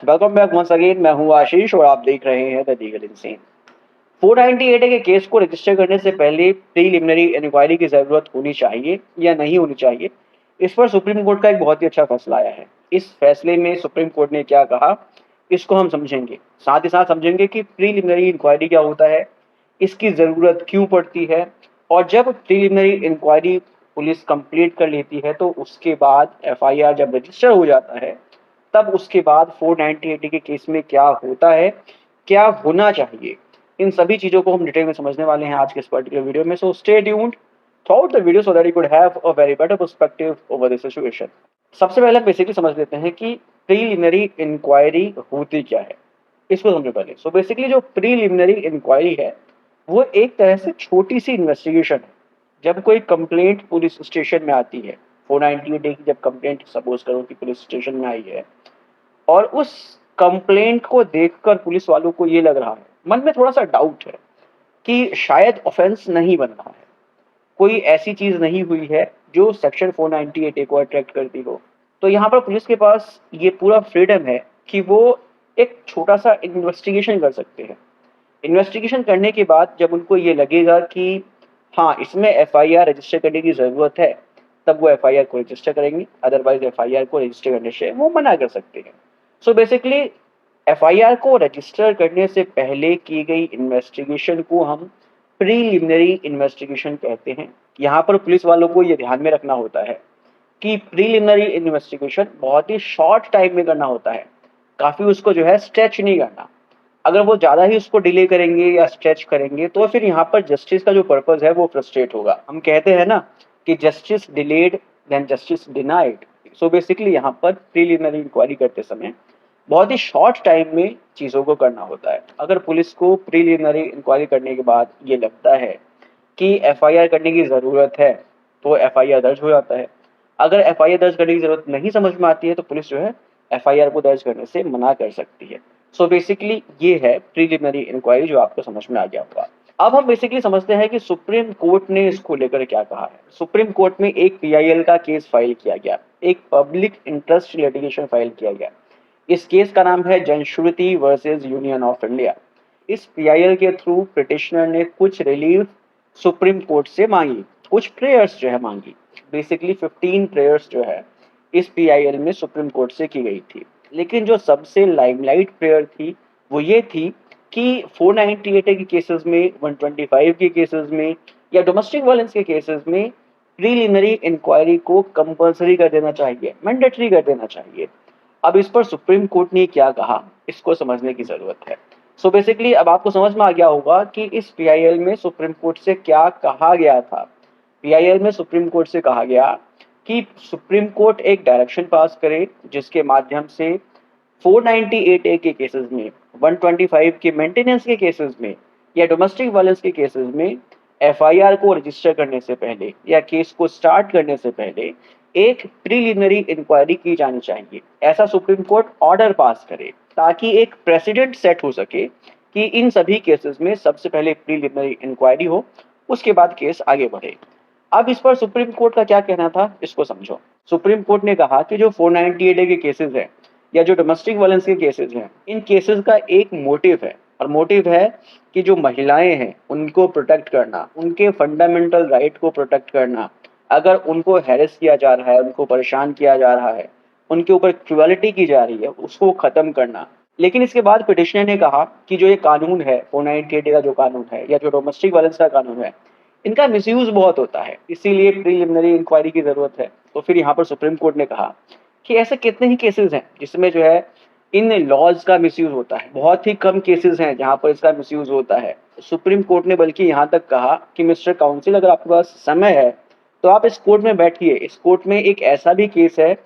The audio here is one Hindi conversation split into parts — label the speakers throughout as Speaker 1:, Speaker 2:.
Speaker 1: Welcome back once again. मैं हूं आशीष और आप देख रहे हैं द लीगल इंसेन। 498 के केस को रजिस्टर करने से पहले प्रीलिमिनरी इंक्वायरी की जरूरत होनी चाहिए या नहीं होनी चाहिए, इस पर सुप्रीम कोर्ट का एक बहुत ही अच्छा फैसला आया है। इस फैसले में सुप्रीम कोर्ट ने क्या कहा, इसको हम समझेंगे। साथ ही साथ समझेंगे कि प्रीलिमिनरी इंक्वायरी क्या होता है, इसकी जरूरत क्यों पड़ती है, और जब प्रीलिमिनरी इंक्वायरी पुलिस कंप्लीट कर लेती है तो उसके बाद एफआईआर जब रजिस्टर हो जाता है, तब उसके बाद 498 के केस में क्या होता है, क्या होना चाहिए, इन सभी चीज़ों को हम डिटेल में समझने वाले हैं आज के इस पर्टिकुलर वीडियो में। So stay tuned throughout the video so that you could have a very better perspective over this situation. सबसे पहले हम बेसिकली समझ लेते हैं कि प्रीलिमिनरी इंक्वायरी होती क्या है, इसको समझो पहले। सो बेसिकली जो प्रीलिमिनरी इंक्वायरी है वो एक तरह से छोटी सी इन्वेस्टिगेशन है। जब कोई कंप्लेंट पुलिस स्टेशन में आती है, 498 की जब कंप्लेंट सपोज करो कि पुलिस स्टेशन में आई है, और उस कंप्लेंट को देखकर पुलिस वालों को ये लग रहा है, मन में थोड़ा सा डाउट है कि शायद ऑफेंस नहीं बन रहा है, कोई ऐसी चीज नहीं हुई है जो सेक्शन 498 को अट्रैक्ट करती हो, तो यहाँ पर पुलिस के पास ये पूरा फ्रीडम है कि वो एक छोटा सा इन्वेस्टिगेशन कर सकते हैं। इन्वेस्टिगेशन करने के बाद जब उनको ये लगेगा कि हाँ, इसमें एफआईआर रजिस्टर करने की ज़रूरत है, तब वो एफआईआर को रजिस्टर करेंगे। अदरवाइज एफआईआर को रजिस्टर करने से वो मना कर सकते हैं। सो बेसिकली एफआईआर को रजिस्टर करने से पहले की गई इन्वेस्टिगेशन को हम प्रीलिमिनरी इन्वेस्टिगेशन कहते हैं। यहाँ पर पुलिस वालों को ये ध्यान में रखना होता है कि प्रीलिमिनरी इन्वेस्टिगेशन बहुत ही शॉर्ट टाइम में करना होता है, काफ़ी उसको जो है स्ट्रेच नहीं करना। अगर वो ज़्यादा ही उसको डिले करेंगे या स्ट्रेच करेंगे तो फिर यहाँ पर जस्टिस का जो पर्पज़ है वो फ्रस्ट्रेट होगा। हम कहते हैं ना कि justice delayed then justice denied. So basically यहाँ पर प्रीलिमिनरी इंक्वायरी करते समय बहुत ही शॉर्ट टाइम में चीज़ों को करना होता है। अगर पुलिस को प्रीलिमिनरी इंक्वायरी करने के बाद ये लगता है कि एफआईआर करने की ज़रूरत है, तो एफआईआर दर्ज हो जाता है। अगर एफआईआर दर्ज करने की ज़रूरत नहीं समझ में आती है तो पुलिस जो है एफआईआर को दर्ज करने से मना कर सकती है। सो बेसिकली ये है प्रीलिमिनरी इंक्वायरी, जो आपको समझ में आ गया होगा। अब हम बेसिकली समझते हैं कि सुप्रीम कोर्ट ने इसको लेकर क्या कहा है। सुप्रीम कोर्ट में एक पीआईएल का केस फाइल किया गया, एक पब्लिक इंटरेस्ट लिटिगेशन फाइल किया गया। इस केस का नाम है जनश्रुति वर्सेस यूनियन ऑफ इंडिया। इस पीआईएल के थ्रू पिटिशनर ने कुछ रिलीफ सुप्रीम कोर्ट से मांगी, कुछ प्रेयर्स जो है मांगी। बेसिकली 15 प्रेयर्स जो है इस पीआईएल में सुप्रीम कोर्ट से की गई थी। लेकिन जो सबसे लाइमलाइट प्रेयर थी वो ये थी कि 498 के केसेस में, 125 के केसेस में या डोमेस्टिक वायलेंस के केसेस में प्रीलिमिनरी इंक्वायरी को कंपलसरी कर देना चाहिए, मैंडेटरी कर देना चाहिए। अब इस पर सुप्रीम कोर्ट ने क्या कहा, इसको समझने की जरूरत है। सो बेसिकली अब आपको समझ में आ गया होगा कि इस पीआईएल में सुप्रीम कोर्ट से क्या कहा गया था। पीआईएल में सुप्रीम कोर्ट से कहा गया कि सुप्रीम कोर्ट एक डायरेक्शन पास करे जिसके माध्यम से 498 ए के केसेस में, 125 के मेंटेनेंस के केसेस में या डोमेस्टिक वायलेंस के केसेस में एफआईआर को रजिस्टर करने से पहले या केस को स्टार्ट करने से पहले एक प्रीलिमिनरी इंक्वायरी की जानी चाहिए। ऐसा सुप्रीम कोर्ट ऑर्डर पास करे ताकि एक प्रेसिडेंट सेट हो सके कि इन सभी केसेस में सबसे पहले प्रीलिमिनरी इंक्वायरी हो, उसके बाद केस आगे बढ़े। अब इस पर सुप्रीम कोर्ट का क्या कहना था, इसको समझो। सुप्रीम कोर्ट ने कहा कि जो 498 के केसेस हैं या जो डोमेस्टिक वायलेंस के केसेस हैं, इन केसेस का एक मोटिव है, और मोटिव है कि जो महिलाएं हैं उनको प्रोटेक्ट करना, उनके फंडामेंटल राइट को प्रोटेक्ट करना। अगर उनको हैरेस किया जा रहा है, उनको परेशान किया जा रहा है, उनके ऊपर क्रुएलिटी की जा रही है, उसको खत्म करना। लेकिन इसके बाद पिटिशनर ने कहा कि जो ये कानून है, 498 का जो कानून है या जो डोमेस्टिक वायलेंस का कानून है, इनका मिसयूज बहुत होता है, इसीलिए प्रीलिमिनरी इंक्वायरी की जरूरत है। तो फिर यहाँ पर सुप्रीम कोर्ट ने कहा कि ऐसे कितने ही केसेस हैं जिसमें जो है इन लॉज का मिसयूज होता है, बहुत ही कम केसेस हैं जहां पर इसका मिसयूज होता है। सुप्रीम कोर्ट ने बल्कि यहाँ तक कहा कि मिस्टर काउंसिल, अगर आपके पास समय है तो आप इस कोर्ट में बैठिए। इस कोर्ट में एक ऐसा भी केस है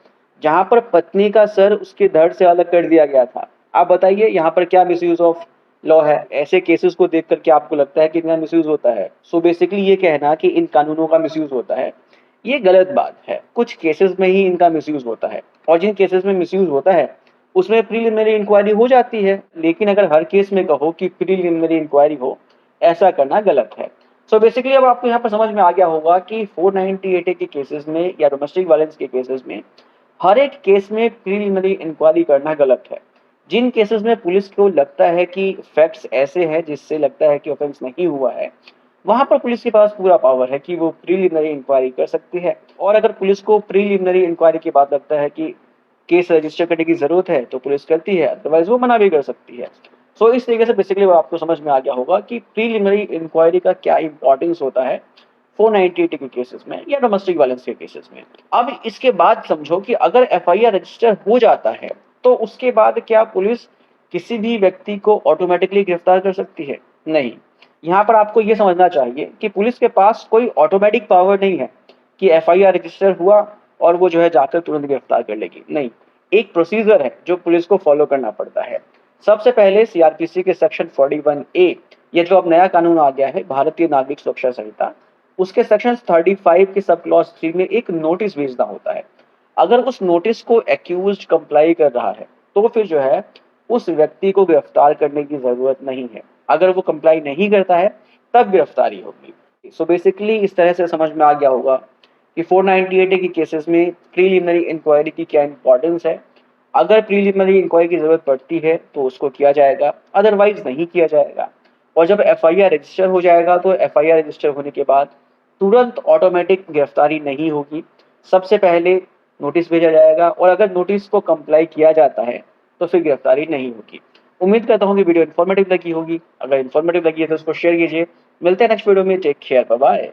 Speaker 1: जहां पर पत्नी का सर उसके धड़ से अलग कर दिया गया था। आप बताइए यहाँ पर क्या मिसयूज ऑफ लॉ है। ऐसे केसेस को देख करके आपको लगता है कि इनका मिसयूज होता है। सो बेसिकली ये कहना कि इन कानूनों का मिसयूज होता है, ये गलत बात है। कुछ केसेस में ही इनका मिसयूज होता है, और जिन केसेस में मिसयूज होता है उसमें प्रीलिमिनरी इंक्वायरी हो जाती है। लेकिन अगर हर केस में कहो कि प्रीलिमिनरी इंक्वायरी हो, ऐसा करना गलत है। सो बेसिकली अब आपको यहाँ पर समझ में आ गया होगा कि 498 के केसेस में या डोमेस्टिक वायलेंस के केसेस में हर एक केस में प्रीलिमिनरी इंक्वायरी करना गलत है। जिन केसेस में पुलिस को लगता है कि फैक्ट्स ऐसे हैं जिससे लगता है कि ऑफेंस नहीं हुआ है, वहाँ पर पुलिस के पास पूरा पावर है कि वो प्रिलिमिनरी इंक्वायरी कर सकती है। और अगर पुलिस को प्रिलिमिनरी इंक्वायरी के बाद लगता है कि केस रजिस्टर करने की ज़रूरत है, तो पुलिस करती है, अदरवाइज़ वो मना भी कर सकती है। सो इस तरीके से बेसिकली वो आपको समझ में आ गया होगा कि प्रिलिमिनरी इंक्वायरी का क्या इम्पोर्टेंस होता है 498 के केसेस में या डोमेस्टिक वायलेंस के केसेस में। अब इसके बाद समझो कि अगर एफआईआर रजिस्टर हो जाता है, तो उसके बाद क्या पुलिस किसी भी व्यक्ति को ऑटोमेटिकली गिरफ्तार कर सकती है? नहीं। यहाँ पर आपको ये समझना चाहिए कि पुलिस के पास कोई ऑटोमेटिक पावर नहीं है कि एफआईआर रजिस्टर हुआ और वो जो है जाकर तुरंत गिरफ्तार कर लेगी। नहीं, एक प्रोसीजर है जो पुलिस को फॉलो करना पड़ता है। सबसे पहले सीआरपीसी के सेक्शन 41A, ये जो अब नया कानून आ गया है, भारतीय नागरिक सुरक्षा संहिता, उसके सेक्शन 35 के सब क्लॉज 3 में एक नोटिस भेजना होता है। अगर उस नोटिस को एक्यूज्ड कंप्लाई कर रहा है, तो फिर जो है उस व्यक्ति को गिरफ्तार करने की ज़रूरत नहीं है। अगर वो कंप्लाई नहीं करता है, तब गिरफ्तारी होगी। सो बेसिकली इस तरह से समझ में आ गया होगा कि 498 के केसेस में प्रीलिमिनरी इंक्वायरी की क्या इंपॉर्टेंस है। अगर प्रीलिमिनरी इंक्वायरी की ज़रूरत पड़ती है, तो उसको किया जाएगा, अदरवाइज़ नहीं किया जाएगा। और जब एफआईआर रजिस्टर हो जाएगा, तो एफआईआर रजिस्टर होने के बाद तुरंत ऑटोमेटिक गिरफ्तारी नहीं होगी। सबसे पहले नोटिस भेजा जाएगा और अगर नोटिस को कंप्लाई किया जाता है, तो फिर गिरफ्तारी नहीं होगी। उम्मीद करता हूँ कि वीडियो इन्फॉर्मेटिव लगी होगी। अगर इन्फॉर्मेटिव लगी है तो उसको शेयर कीजिए। मिलते हैं नेक्स्ट वीडियो में। Take care, bye bye.